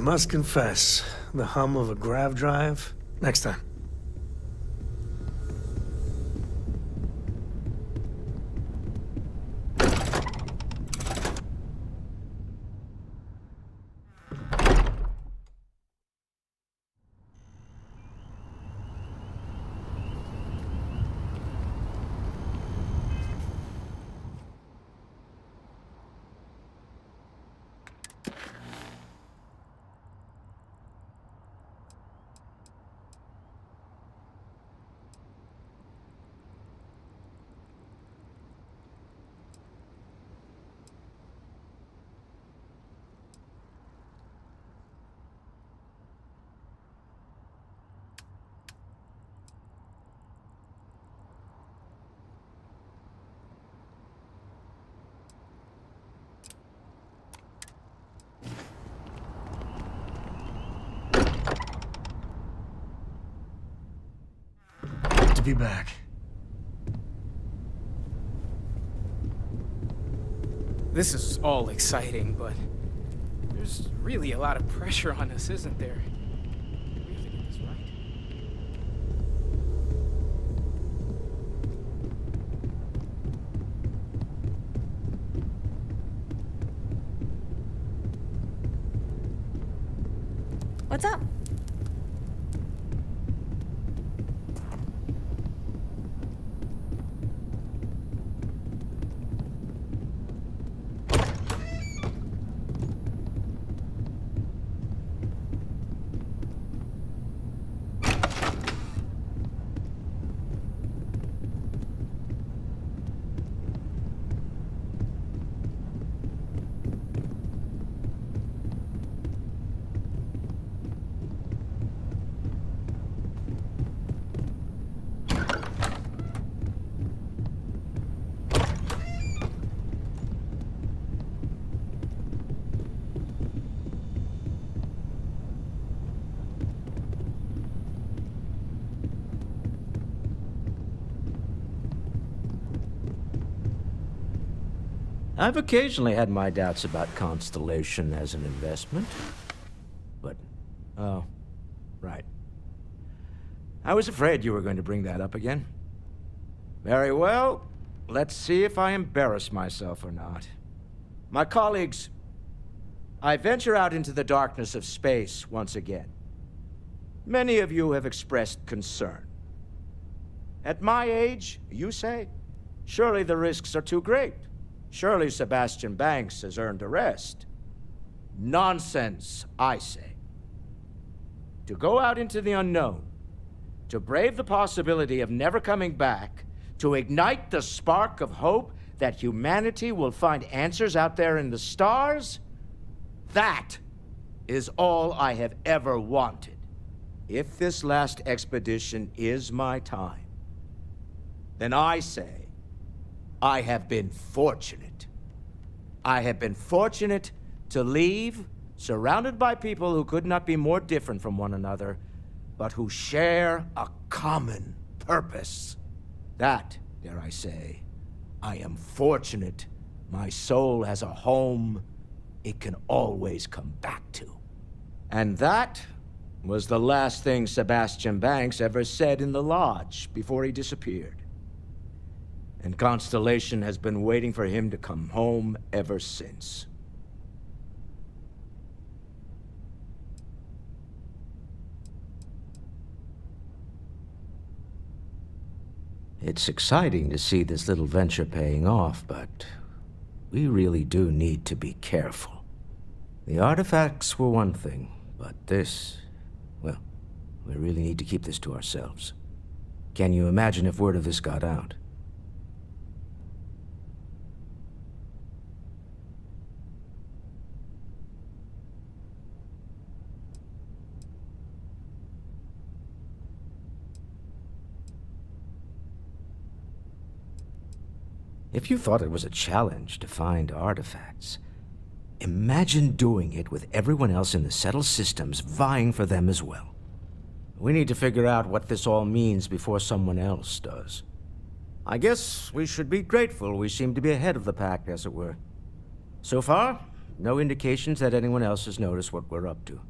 must confess, the hum of a grav drive, next time. To be back. This is all exciting, but there's really a lot of pressure on us, isn't there? We have to get this right. What's up? I've occasionally had my doubts about Constellation as an investment. But, oh, right. I was afraid you were going to bring that up again. Very well. Let's see if I embarrass myself or not. My colleagues, I venture out into the darkness of space once again. Many of you have expressed concern. At my age, you say, surely the risks are too great. Surely Sebastian Banks has earned a rest. Nonsense, I say. To go out into the unknown, to brave the possibility of never coming back, to ignite the spark of hope that humanity will find answers out there in the stars, that is all I have ever wanted. If this last expedition is my time, then I say, I have been fortunate. I have been fortunate to leave, surrounded by people who could not be more different from one another, but who share a common purpose. That, dare I say, I am fortunate my soul has a home it can always come back to. And that was the last thing Sebastian Banks ever said in the lodge before he disappeared. And Constellation has been waiting for him to come home ever since. It's exciting to see this little venture paying off, but we really do need to be careful. The artifacts were one thing, but this, well, we really need to keep this to ourselves. Can you imagine if word of this got out? If you thought it was a challenge to find artifacts, imagine doing it with everyone else in the settled systems vying for them as well. We need to figure out what this all means before someone else does. I guess we should be grateful we seem to be ahead of the pack, as it were. So far, no indications that anyone else has noticed what we're up to.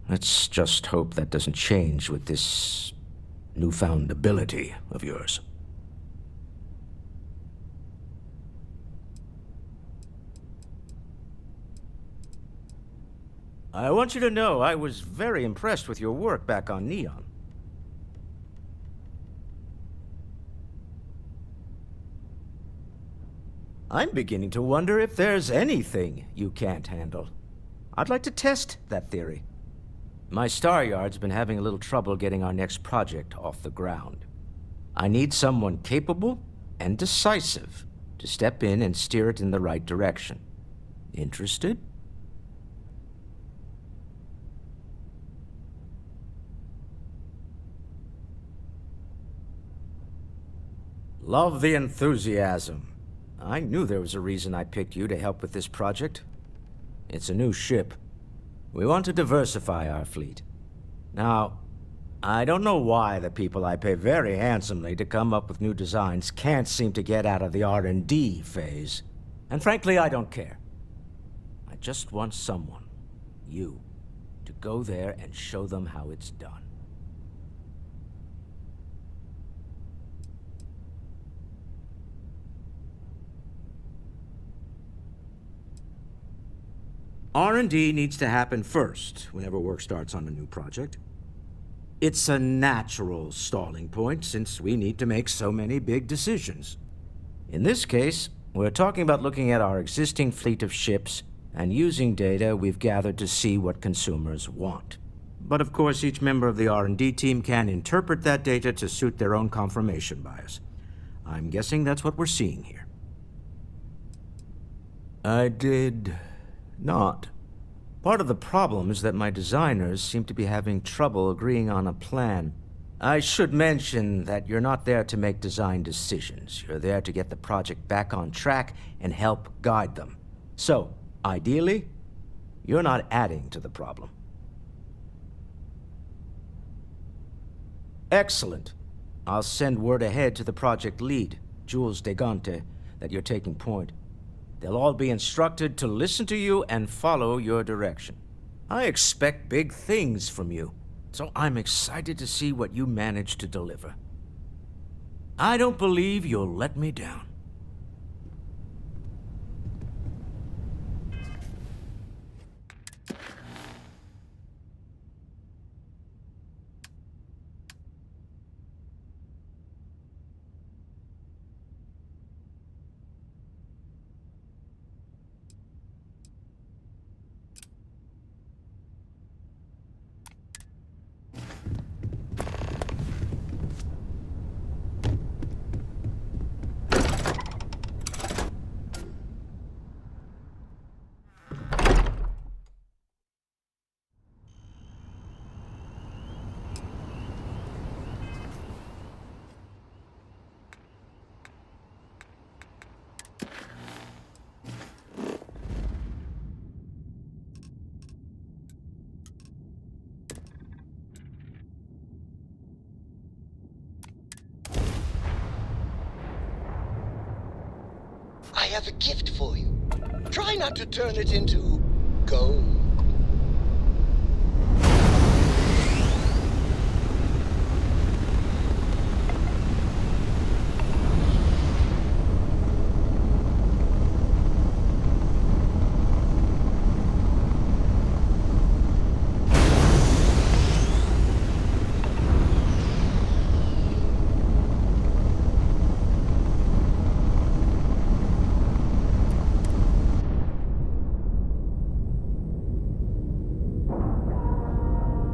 Let's just hope that doesn't change with this newfound ability of yours. I want you to know I was very impressed with your work back on Neon. I'm beginning to wonder if there's anything you can't handle. I'd like to test that theory. My Star-Yard's been having a little trouble getting our next project off the ground. I need someone capable and decisive to step in and steer it in the right direction. Interested? Love the enthusiasm. I knew there was a reason I picked you to help with this project. It's a new ship. We want to diversify our fleet. Now, I don't know why the people I pay very handsomely to come up with new designs can't seem to get out of the R&D phase. And frankly, I don't care. I just want someone, you, to go there and show them how it's done. R&D needs to happen first whenever work starts on a new project. It's a natural stalling point since we need to make so many big decisions. In this case, we're talking about looking at our existing fleet of ships and using data we've gathered to see what consumers want. But of course, each member of the R&D team can interpret that data to suit their own confirmation bias. I'm guessing that's what we're seeing here. I did not. Part of the problem is that my designers seem to be having trouble agreeing on a plan. I should mention that you're not there to make design decisions. You're there to get the project back on track and help guide them. So, ideally, you're not adding to the problem. Excellent. I'll send word ahead to the project lead, Jules Degante, that you're taking point. They'll all be instructed to listen to you and follow your direction. I expect big things from you, so I'm excited to see what you manage to deliver. I don't believe you'll let me down. I have a gift for you. Try not to turn it into gold.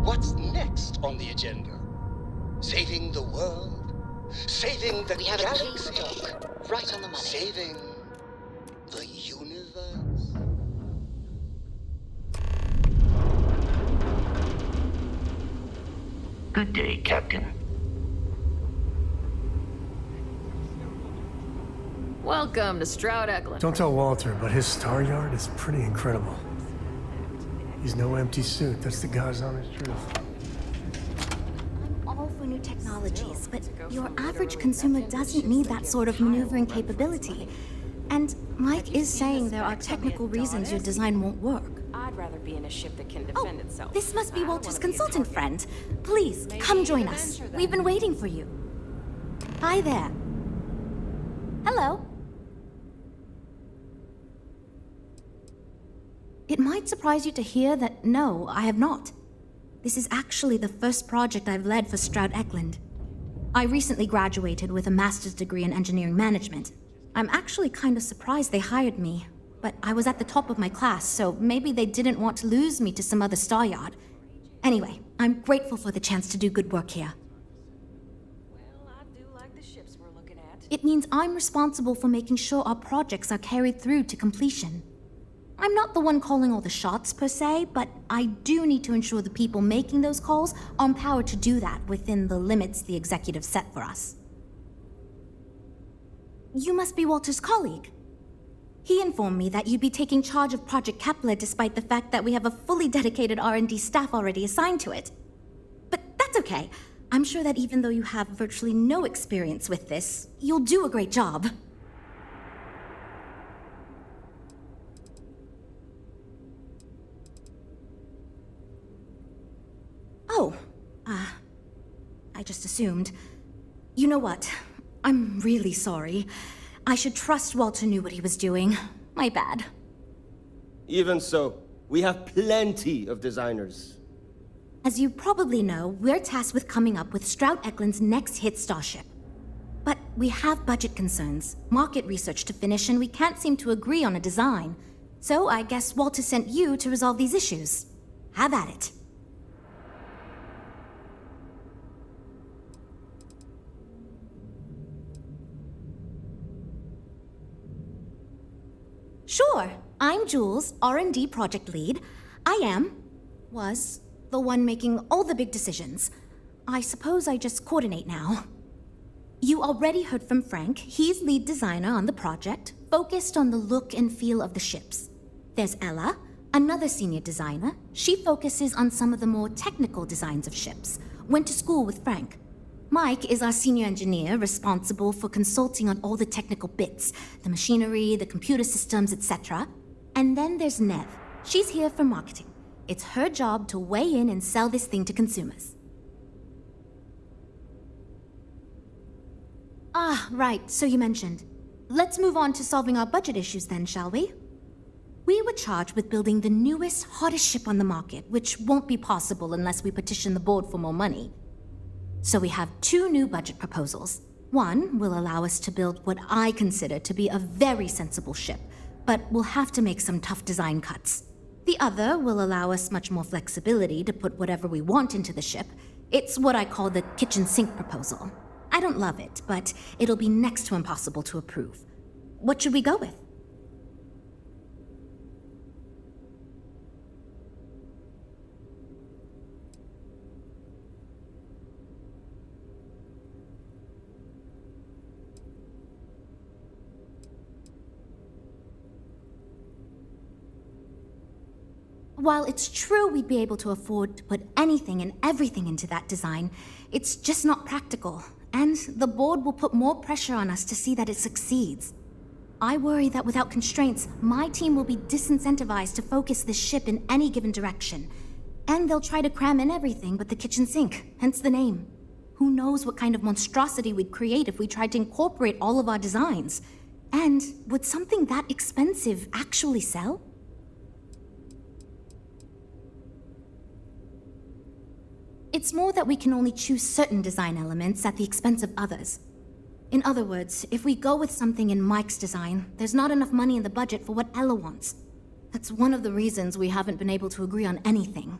What's next on the agenda? Saving the world? Saving the We have galaxy? a clean dock, right on the money. Saving the universe? Good day, Captain. Welcome to Stroud Eklund. Don't tell Walter, but his Star-Yard is pretty incredible. He's no empty suit. That's the God's honest truth. I'm all for new technologies, but your average consumer doesn't need that sort of maneuvering capability. And Mike is saying there are technical reasons your design won't work. I'd rather be in a ship that can defend itself. This must be I don't Walter's wanna be a consultant target. friend. Please, come join us. We've been waiting for you. Hi there. Hello. It might surprise you to hear that no, I have not. This is actually the first project I've led for Stroud-Eklund. I recently graduated with a master's degree in engineering management. I'm actually kind of surprised they hired me, but I was at the top of my class, so maybe they didn't want to lose me to some other star yard. Anyway, I'm grateful for the chance to do good work here. Well, I do like the ships we're looking at. It means I'm responsible for making sure our projects are carried through to completion. I'm not the one calling all the shots per se, but I do need to ensure the people making those calls are empowered to do that within the limits the executive set for us. You must be Walter's colleague. He informed me that you'd be taking charge of Project Kepler despite the fact that we have a fully dedicated R&D staff already assigned to it. But that's okay. I'm sure that even though you have virtually no experience with this, you'll do a great job. Oh, I just assumed. You know what? I'm really sorry. I should trust Walter knew what he was doing. My bad. Even so, we have plenty of designers. As you probably know, we're tasked with coming up with Stroud-Eklund's next hit starship. But we have budget concerns, market research to finish, and we can't seem to agree on a design. So I guess Walter sent you to resolve these issues. Have at it. Sure, I'm Jules, R&D project lead. Was, the one making all the big decisions. I suppose I just coordinate now. You already heard from Frank. He's lead designer on the project, focused on the look and feel of the ships. There's Ella, another senior designer. She focuses on some of the more technical designs of ships. Went to school with Frank. Mike is our senior engineer responsible for consulting on all the technical bits, the machinery, the computer systems, etc. And then there's Nev. She's here for marketing. It's her job to weigh in and sell this thing to consumers. Ah, right, so you mentioned. Let's move on to solving our budget issues then, shall we? We were charged with building the newest, hottest ship on the market, which won't be possible unless we petition the board for more money. So we have two new budget proposals. One will allow us to build what I consider to be a very sensible ship, but we'll have to make some tough design cuts. The other will allow us much more flexibility to put whatever we want into the ship. It's what I call the kitchen sink proposal. I don't love it, but it'll be next to impossible to approve. What should we go with? While it's true we'd be able to afford to put anything and everything into that design, it's just not practical, and the board will put more pressure on us to see that it succeeds. I worry that without constraints, my team will be disincentivized to focus this ship in any given direction, and they'll try to cram in everything but the kitchen sink, hence the name. Who knows what kind of monstrosity we'd create if we tried to incorporate all of our designs? And would something that expensive actually sell? It's more that we can only choose certain design elements at the expense of others. In other words, if we go with something in Mike's design, there's not enough money in the budget for what Ella wants. That's one of the reasons we haven't been able to agree on anything.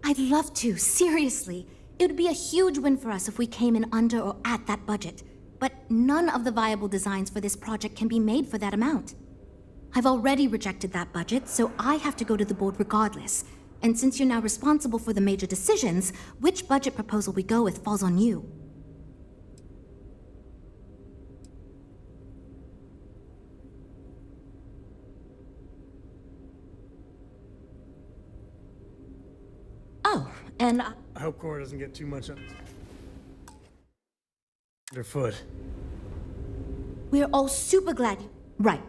I'd love to, seriously. It would be a huge win for us if we came in under or at that budget. But none of the viable designs for this project can be made for that amount. I've already rejected that budget, so I have to go to the board regardless. And since you're now responsible for the major decisions, which budget proposal we go with falls on you. Oh, and I hope Cora doesn't get too much underfoot. we're all super glad. Right.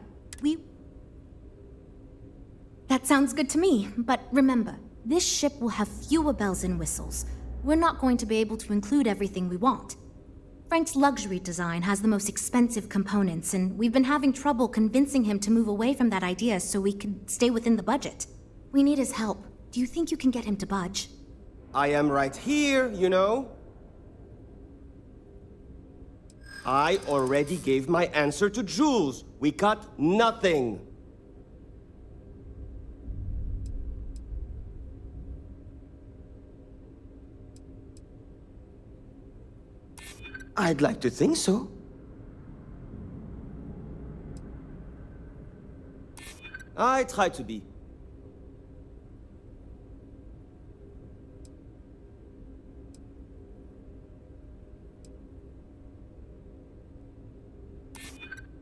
That sounds good to me, but remember, this ship will have fewer bells and whistles. We're not going to be able to include everything we want. Frank's luxury design has the most expensive components, and we've been having trouble convincing him to move away from that idea so we could stay within the budget. We need his help. Do you think you can get him to budge? I am right here, you know. I already gave my answer to Jules. We got nothing. I'd like to think so. I try to be.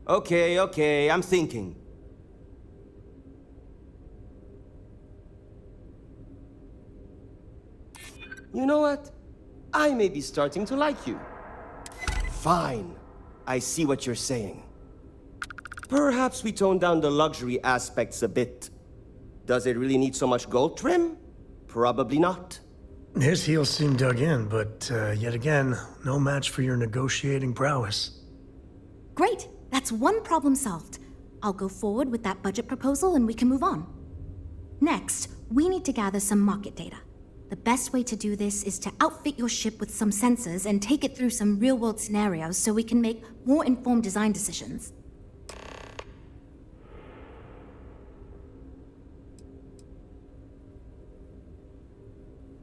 Okay, I'm thinking. You know what? I may be starting to like you. Fine. I see what you're saying. Perhaps we tone down the luxury aspects a bit. Does it really need so much gold trim? Probably not. His heels seem dug in, but yet again, no match for your negotiating prowess. Great. That's one problem solved. I'll go forward with that budget proposal and we can move on. Next, we need to gather some market data. The best way to do this is to outfit your ship with some sensors and take it through some real-world scenarios so we can make more informed design decisions.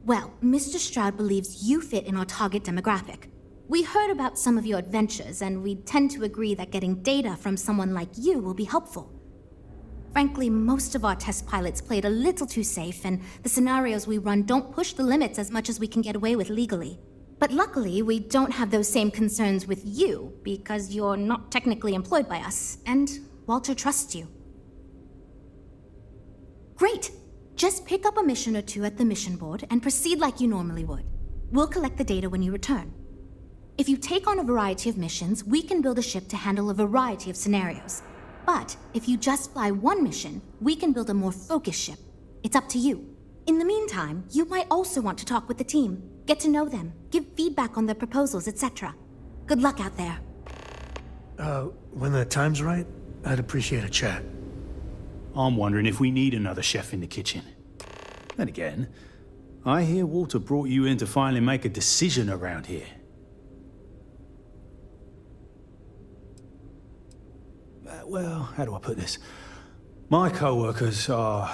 Well, Mr. Stroud believes you fit in our target demographic. We heard about some of your adventures, and we tend to agree that getting data from someone like you will be helpful. Frankly, most of our test pilots played a little too safe, and the scenarios we run don't push the limits as much as we can get away with legally. But luckily, we don't have those same concerns with you, because you're not technically employed by us, and Walter trusts you. Great! Just pick up a mission or two at the mission board and proceed like you normally would. We'll collect the data when you return. If you take on a variety of missions, we can build a ship to handle a variety of scenarios. But if you just fly one mission, we can build a more focused ship. It's up to you. In the meantime, you might also want to talk with the team, get to know them, give feedback on their proposals, etc. Good luck out there. When the time's right, I'd appreciate a chat. I'm wondering if we need another chef in the kitchen. Then again, I hear Walter brought you in to finally make a decision around here. Well, how do I put this? My co-workers are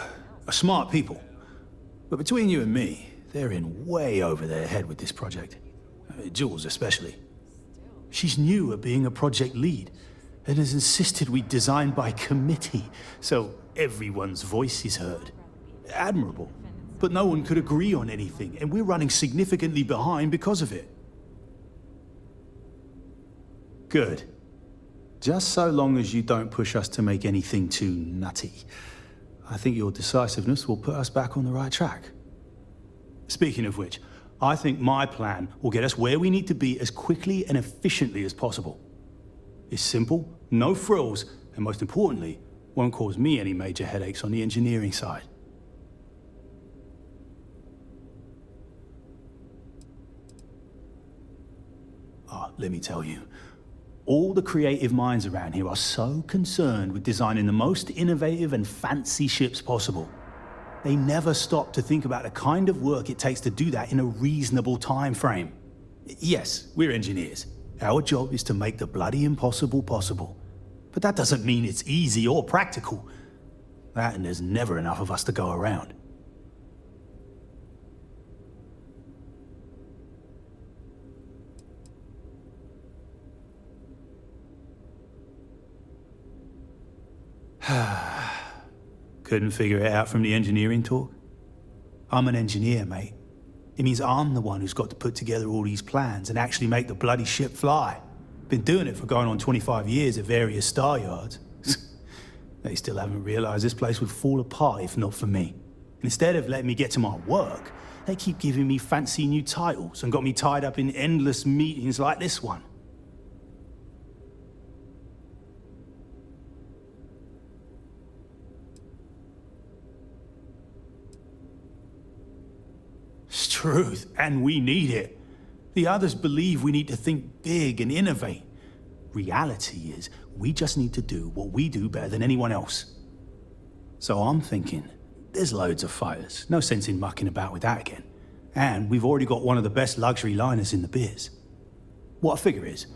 smart people. But between you and me, they're in way over their head with this project. Jules especially. She's new at being a project lead and has insisted we design by committee, so everyone's voice is heard. Admirable. But no one could agree on anything, and we're running significantly behind because of it. Good. Just so long as you don't push us to make anything too nutty. I think your decisiveness will put us back on the right track. Speaking of which, I think my plan will get us where we need to be as quickly and efficiently as possible. It's simple, no frills, and most importantly, won't cause me any major headaches on the engineering side. Let me tell you, all the creative minds around here are so concerned with designing the most innovative and fancy ships possible. They never stop to think about the kind of work it takes to do that in a reasonable time frame. Yes, we're engineers. Our job is to make the bloody impossible possible. But that doesn't mean it's easy or practical. That and there's never enough of us to go around. Couldn't figure it out from the engineering talk? I'm an engineer, mate. It means I'm the one who's got to put together all these plans and actually make the bloody ship fly. Been doing it for going on 25 years at various star yards. They still haven't realized this place would fall apart if not for me. Instead of letting me get to my work, they keep giving me fancy new titles and got me tied up in endless meetings like this one. truth, and we need it. The others believe we need to think big and innovate. Reality is, we just need to do what we do better than anyone else. So I'm thinking, there's loads of fighters. No sense in mucking about with that again. And we've already got one of the best luxury liners in the biz. What I figure is,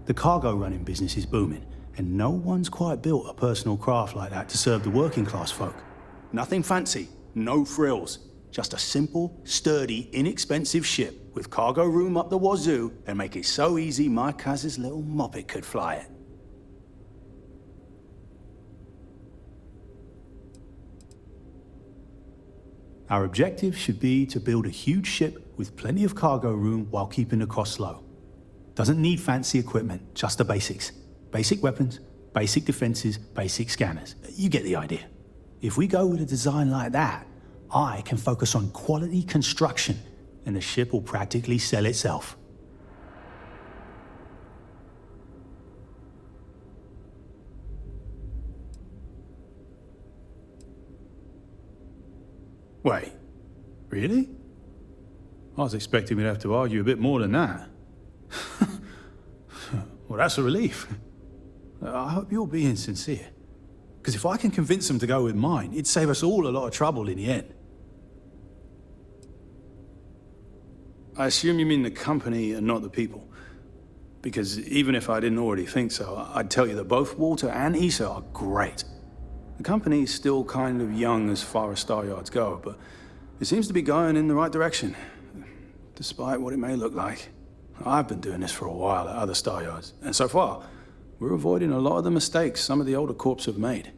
the cargo running business is booming, and no one's quite built a personal craft like that to serve the working class folk. Nothing fancy, no frills. Just a simple, sturdy, inexpensive ship with cargo room up the wazoo and make it so easy my cousin's little moppet could fly it. Our objective should be to build a huge ship with plenty of cargo room while keeping the costs low. Doesn't need fancy equipment, just the basics. Basic weapons, basic defenses, basic scanners. You get the idea. If we go with a design like that, I can focus on quality construction, and the ship will practically sell itself. Wait, really? I was expecting we'd have to argue a bit more than that. Well, that's a relief. I hope you're being sincere. Because if I can convince them to go with mine, it'd save us all a lot of trouble in the end. I assume you mean the company and not the people. Because even if I didn't already think so, I'd tell you that both Walter and Issa are great. The company's still kind of young as far as Star Yards go, but it seems to be going in the right direction, despite what it may look like. I've been doing this for a while at other Star Yards, and so far, we're avoiding a lot of the mistakes some of the older corps have made.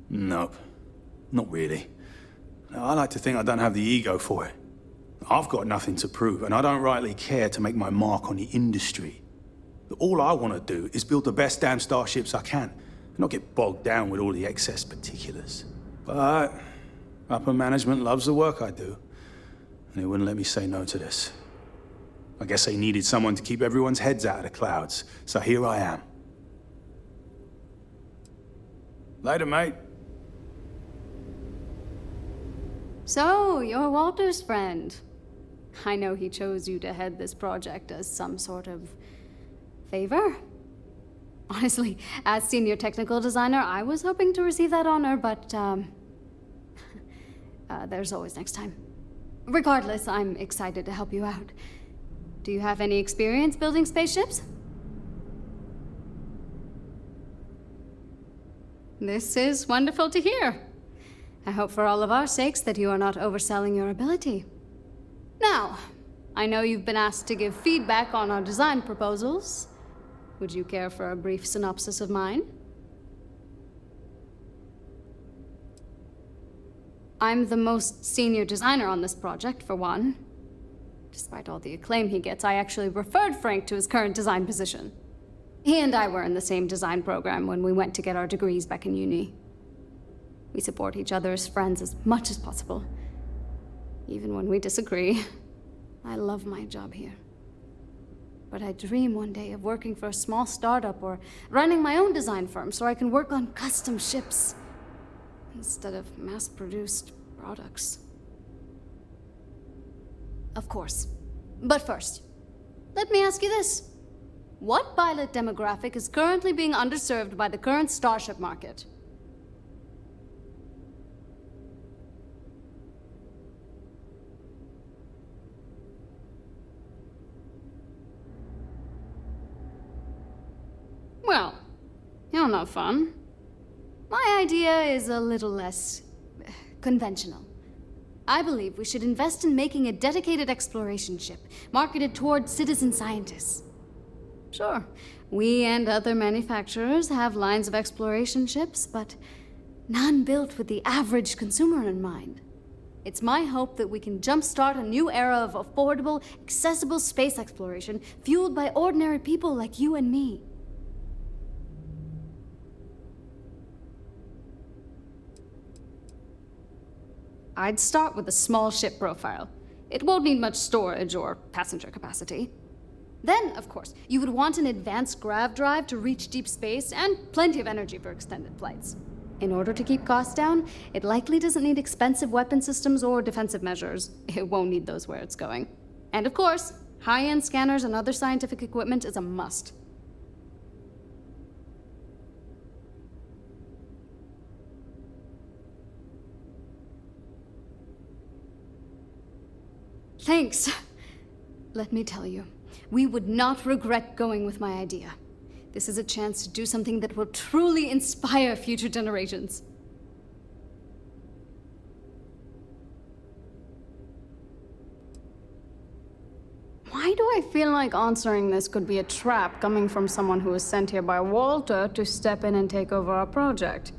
Nope, not really. I like to think I don't have the ego for it. I've got nothing to prove, and I don't rightly care to make my mark on the industry. All I want to do is build the best damn starships I can, and not get bogged down with all the excess particulars. But upper management loves the work I do, and they wouldn't let me say no to this. I guess they needed someone to keep everyone's heads out of the clouds, so here I am. Later, mate. So, you're Walter's friend. I know he chose you to head this project as some sort of favor. Honestly, as senior technical designer, I was hoping to receive that honor, but there's always next time. Regardless, I'm excited to help you out. Do you have any experience building spaceships? This is wonderful to hear. I hope for all of our sakes that you are not overselling your ability. Now, I know you've been asked to give feedback on our design proposals. Would you care for a brief synopsis of mine? I'm the most senior designer on this project, for one. Despite all the acclaim he gets, I actually referred Frank to his current design position. He and I were in the same design program when we went to get our degrees back in uni. We support each other as friends as much as possible. Even when we disagree. I love my job here. But I dream one day of working for a small startup or running my own design firm so I can work on custom ships instead of mass-produced products. Of course. But first, let me ask you this. What pilot demographic is currently being underserved by the current starship market? Well, you're not fun. My idea is a little less conventional. I believe we should invest in making a dedicated exploration ship, marketed toward citizen scientists. Sure, we and other manufacturers have lines of exploration ships, but none built with the average consumer in mind. It's my hope that we can jumpstart a new era of affordable, accessible space exploration, fueled by ordinary people like you and me. I'd start with a small ship profile. It won't need much storage or passenger capacity. Then, of course, you would want an advanced grav drive to reach deep space and plenty of energy for extended flights. In order to keep costs down, it likely doesn't need expensive weapon systems or defensive measures. It won't need those where it's going. And of course, high-end scanners and other scientific equipment is a must. Thanks. Let me tell you, we would not regret going with my idea. This is a chance to do something that will truly inspire future generations. Why do I feel like answering this could be a trap coming from someone who was sent here by Walter to step in and take over our project?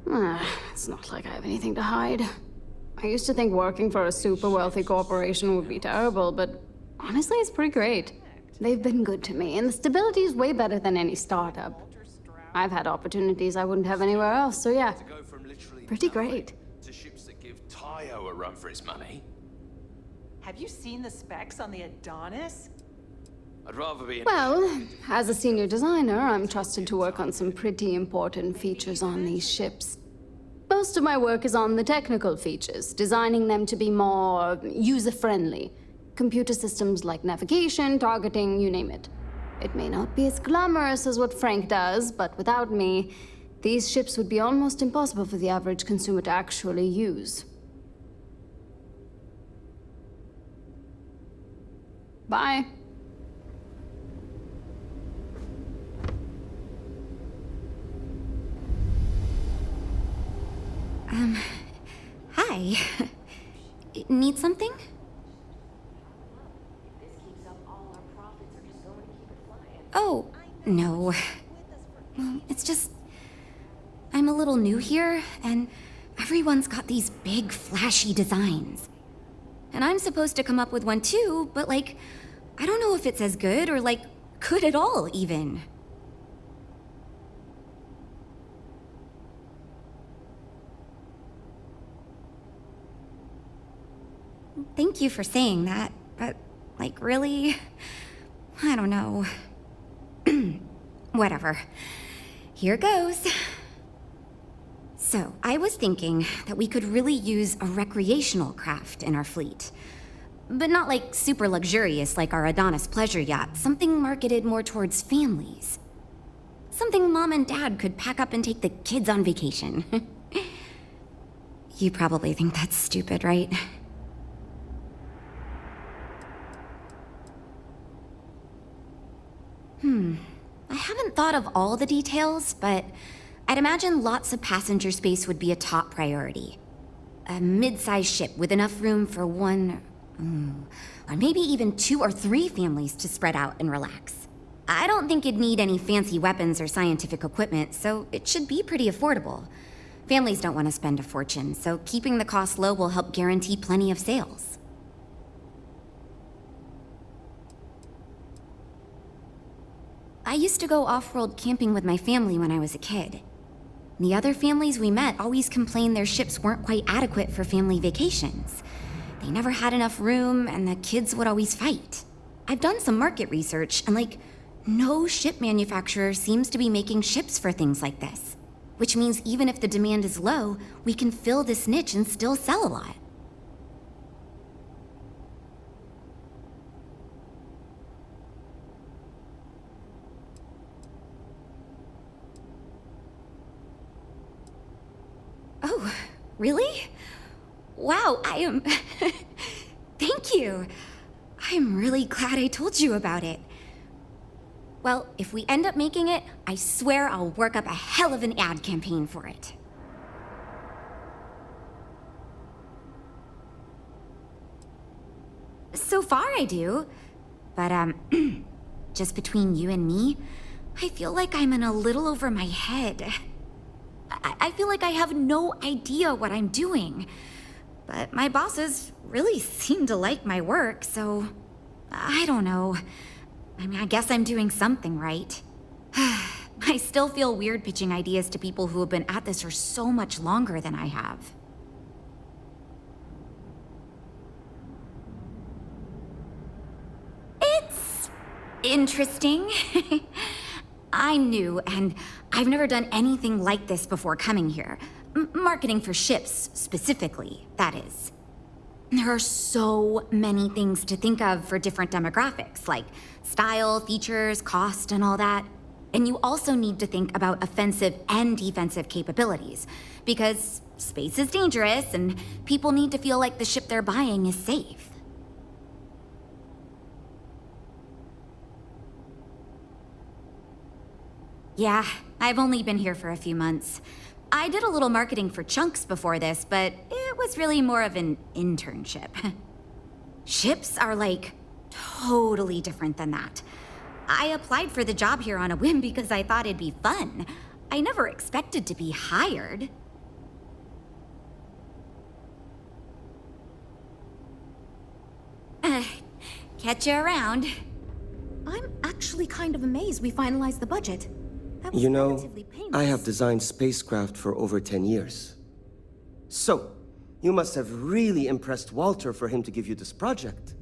It's not like I have anything to hide. I used to think working for a super wealthy corporation would be terrible, but honestly, it's pretty great. They've been good to me, and the stability is way better than any startup. I've had opportunities I wouldn't have anywhere else, so yeah, pretty great. To ships that give Tayo a run for his money. Have you seen the specs on the Adonis? I'd rather be. Well, as a senior designer, I'm trusted to work on some pretty important features on these ships. Most of my work is on the technical features, designing them to be more user-friendly. Computer systems like navigation, targeting, you name it. It may not be as glamorous as what Frank does, but without me, these ships would be almost impossible for the average consumer to actually use. Bye. Hi. Need something? Oh, no. It's just... I'm a little new here, and everyone's got these big, flashy designs. And I'm supposed to come up with one too, but like, I don't know if it's as good or like, good at all, even. Thank you for saying that, but like, really? I don't know. Whatever. Here goes. So, I was thinking that we could really use a recreational craft in our fleet. But not like super luxurious like our Adonis pleasure yacht, something marketed more towards families. Something Mom and Dad could pack up and take the kids on vacation. You probably think that's stupid, right? I haven't thought of all the details, but I'd imagine lots of passenger space would be a top priority. A mid-sized ship with enough room for one, or maybe even 2 or 3 families to spread out and relax. I don't think it'd need any fancy weapons or scientific equipment, so it should be pretty affordable. Families don't want to spend a fortune, so keeping the cost low will help guarantee plenty of sales. I used to go off-world camping with my family when I was a kid. The other families we met always complained their ships weren't quite adequate for family vacations. They never had enough room, and the kids would always fight. I've done some market research, and like, no ship manufacturer seems to be making ships for things like this. Which means even if the demand is low, we can fill this niche and still sell a lot. Oh, really? Wow, I am... Thank you. I'm really glad I told you about it. Well, if we end up making it, I swear I'll work up a hell of an ad campaign for it. So far I do. But, just between you and me, I feel like I'm in a little over my head. I feel like I have no idea what I'm doing. But my bosses really seem to like my work, so I don't know. I mean, I guess I'm doing something right. I still feel weird pitching ideas to people who have been at this for so much longer than I have. It's Interesting. I'm new, and I've never done anything like this before coming here. Marketing for ships, specifically, that is. There are so many things to think of for different demographics, like style, features, cost, and all that. And you also need to think about offensive and defensive capabilities, because space is dangerous, and people need to feel like the ship they're buying is safe. Yeah, I've only been here for a few months. I did a little marketing for Chunks before this, but it was really more of an internship. Ships are, like, totally different than that. I applied for the job here on a whim because I thought it'd be fun. I never expected to be hired. Catch you around. I'm actually kind of amazed we finalized the budget. You know, I have designed spacecraft for over 10 years. So, you must have really impressed Walter for him to give you this project.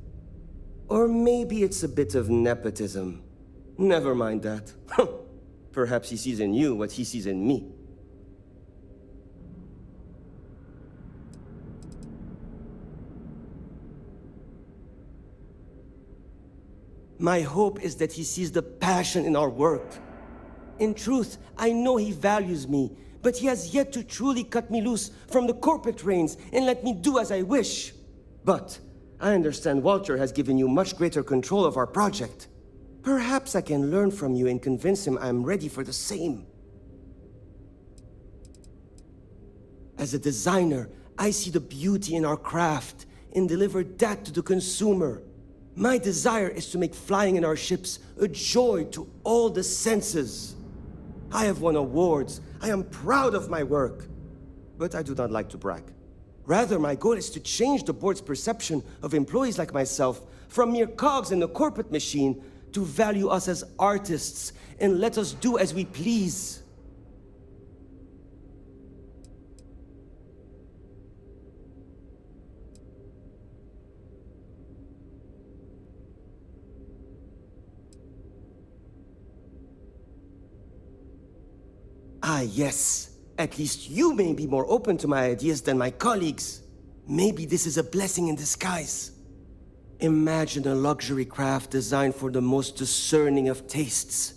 Or maybe it's a bit of nepotism. Never mind that. Perhaps he sees in you what he sees in me. My hope is that he sees the passion in our work. In truth, I know he values me, but he has yet to truly cut me loose from the corporate reins and let me do as I wish. But I understand Walter has given you much greater control of our project. Perhaps I can learn from you and convince him I'm ready for the same. As a designer, I see the beauty in our craft and deliver that to the consumer. My desire is to make flying in our ships a joy to all the senses. I have won awards. I am proud of my work. But I do not like to brag. Rather, my goal is to change the board's perception of employees like myself from mere cogs in the corporate machine to value us as artists and let us do as we please. Ah, yes. At least you may be more open to my ideas than my colleagues. Maybe this is a blessing in disguise. Imagine a luxury craft designed for the most discerning of tastes.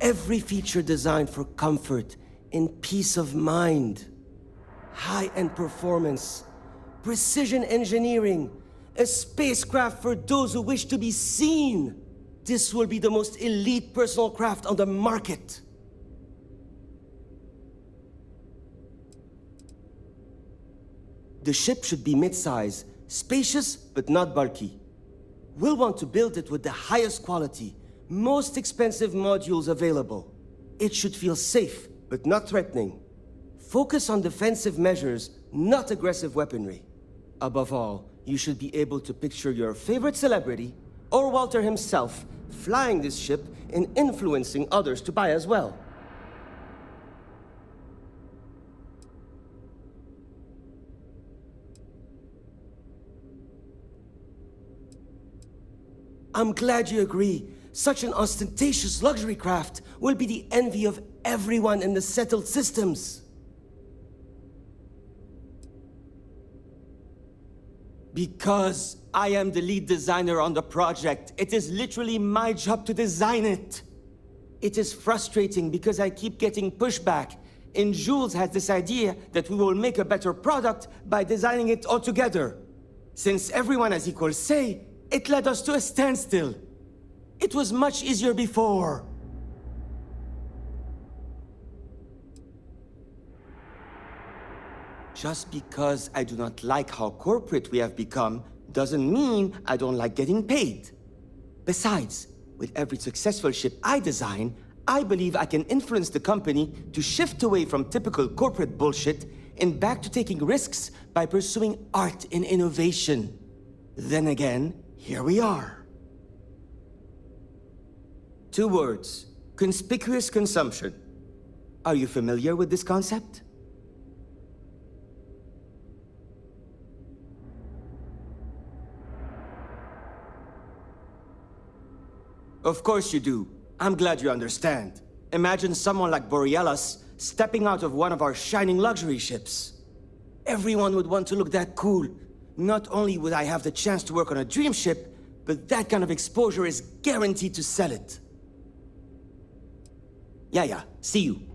Every feature designed for comfort and peace of mind. High-end performance, precision engineering, a spacecraft for those who wish to be seen. This will be the most elite personal craft on the market. The ship should be mid-size, spacious but not bulky. We'll want to build it with the highest quality, most expensive modules available. It should feel safe but not threatening. Focus on defensive measures, not aggressive weaponry. Above all, you should be able to picture your favorite celebrity, or Walter himself, flying this ship and influencing others to buy as well. I'm glad you agree. Such an ostentatious luxury craft will be the envy of everyone in the settled systems. Because I am the lead designer on the project, it is literally my job to design it. It is frustrating because I keep getting pushback, and Jules has this idea that we will make a better product by designing it all together. Since everyone has equal say, it led us to a standstill. It was much easier before. Just because I do not like how corporate we have become doesn't mean I don't like getting paid. Besides, with every successful ship I design, I believe I can influence the company to shift away from typical corporate bullshit and back to taking risks by pursuing art and innovation. Then again, here we are. 2 words: conspicuous consumption. Are you familiar with this concept? Of course you do. I'm glad you understand. Imagine someone like Borealis stepping out of one of our shining luxury ships. Everyone would want to look that cool. Not only would I have the chance to work on a dream ship, but that kind of exposure is guaranteed to sell it. Yeah, see you.